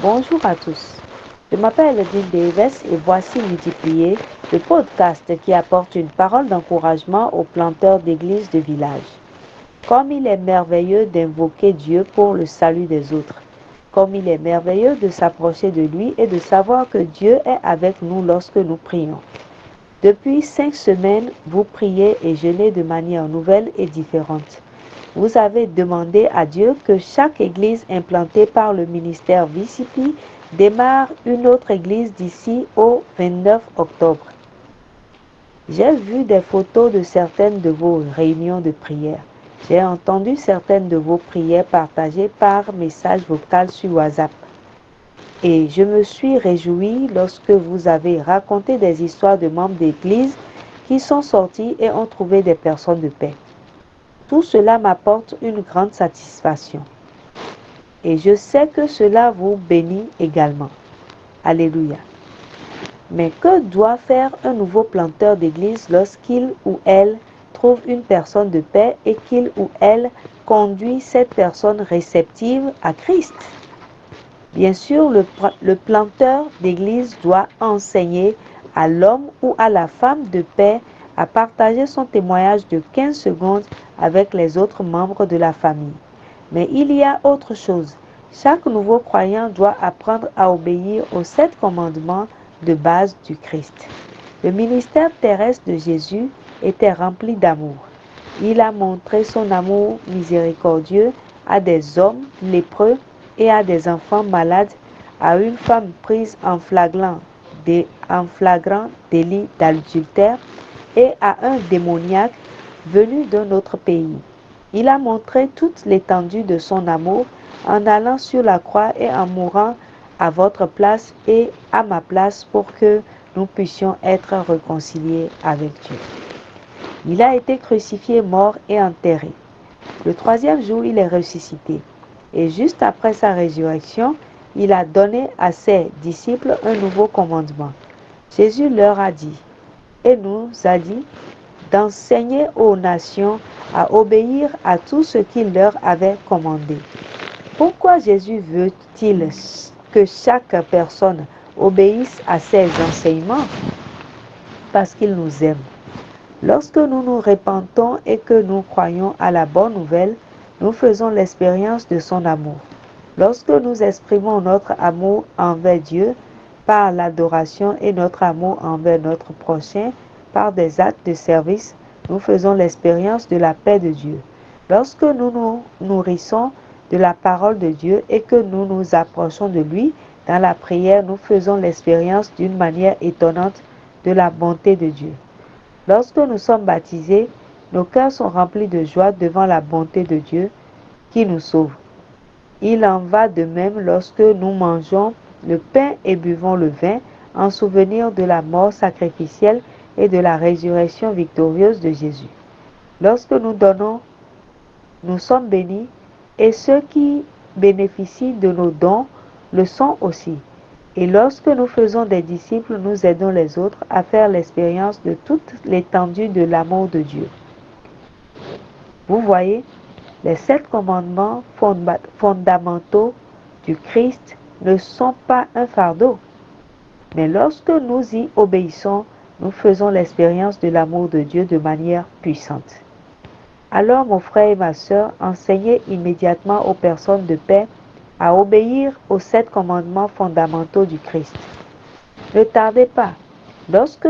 Bonjour à tous. Je m'appelle Dean Davis et voici Multiplier, le podcast qui apporte une parole d'encouragement aux planteurs d'églises de village. Comme il est merveilleux d'invoquer Dieu pour le salut des autres. Comme il est merveilleux de s'approcher de lui et de savoir que Dieu est avec nous lorsque nous prions. Depuis 5 semaines, vous priez et jeûnez de manière nouvelle et différente. Vous avez demandé à Dieu que chaque église implantée par le ministère VCP démarre une autre église d'ici au 29 octobre. J'ai vu des photos de certaines de vos réunions de prière. J'ai entendu certaines de vos prières partagées par message vocal sur WhatsApp. Et je me suis réjouie lorsque vous avez raconté des histoires de membres d'église qui sont sortis et ont trouvé des personnes de paix. Tout cela m'apporte une grande satisfaction. Et je sais que cela vous bénit également. Alléluia. Mais que doit faire un nouveau planteur d'église lorsqu'il ou elle trouve une personne de paix et qu'il ou elle conduit cette personne réceptive à Christ? Bien sûr, le planteur d'église doit enseigner à l'homme ou à la femme de paix à partager son témoignage de 15 secondes avec les autres membres de la famille. Mais il y a autre chose. Chaque nouveau croyant doit apprendre à obéir aux 7 commandements de base du Christ. Le ministère terrestre de Jésus était rempli d'amour. Il a montré son amour miséricordieux à des hommes lépreux et à des enfants malades, à une femme prise en flagrant délit d'adultère et à un démoniaque venu d'un autre pays. Il a montré toute l'étendue de son amour en allant sur la croix et en mourant à votre place et à ma place pour que nous puissions être réconciliés avec Dieu. Il a été crucifié, mort et enterré. Le 3e jour, il est ressuscité. Et juste après sa résurrection, il a donné à ses disciples un nouveau commandement. Jésus leur a dit, et nous a dit, d'enseigner aux nations à obéir à tout ce qu'il leur avait commandé. Pourquoi Jésus veut-il que chaque personne obéisse à ses enseignements? Parce qu'il nous aime. Lorsque nous nous répandons et que nous croyons à la bonne nouvelle, nous faisons l'expérience de son amour. Lorsque nous exprimons notre amour envers Dieu par l'adoration et notre amour envers notre prochain par des actes de service, nous faisons l'expérience de la paix de Dieu. Lorsque nous nous nourrissons de la parole de Dieu et que nous nous approchons de lui dans la prière, nous faisons l'expérience d'une manière étonnante de la bonté de Dieu. Lorsque nous sommes baptisés, nos cœurs sont remplis de joie devant la bonté de Dieu qui nous sauve. Il en va de même lorsque nous mangeons le pain et buvons le vin en souvenir de la mort sacrificielle et de la résurrection victorieuse de Jésus. Lorsque nous donnons, nous sommes bénis et ceux qui bénéficient de nos dons le sont aussi. Et lorsque nous faisons des disciples, nous aidons les autres à faire l'expérience de toute l'étendue de l'amour de Dieu. Vous voyez, les 7 commandements fondamentaux du Christ ne sont pas un fardeau. Mais lorsque nous y obéissons, nous faisons l'expérience de l'amour de Dieu de manière puissante. Alors, mon frère et ma sœur, enseignez immédiatement aux personnes de paix à obéir aux 7 commandements fondamentaux du Christ. Ne tardez pas. Lorsque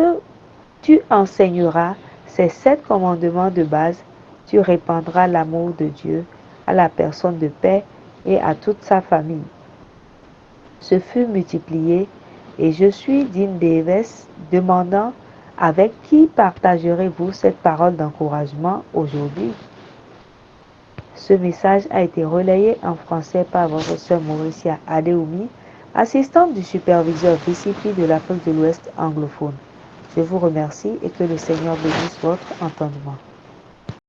tu enseigneras ces 7 commandements de base, tu répandras l'amour de Dieu à la personne de paix et à toute sa famille. Ce fut multiplié et je suis Dean Davis demandant avec qui partagerez-vous cette parole d'encouragement aujourd'hui? Ce message a été relayé en français par votre sœur Mauricia Adeoumi, assistante du superviseur VCP de l'Afrique de l'Ouest anglophone. Je vous remercie et que le Seigneur bénisse votre entendement.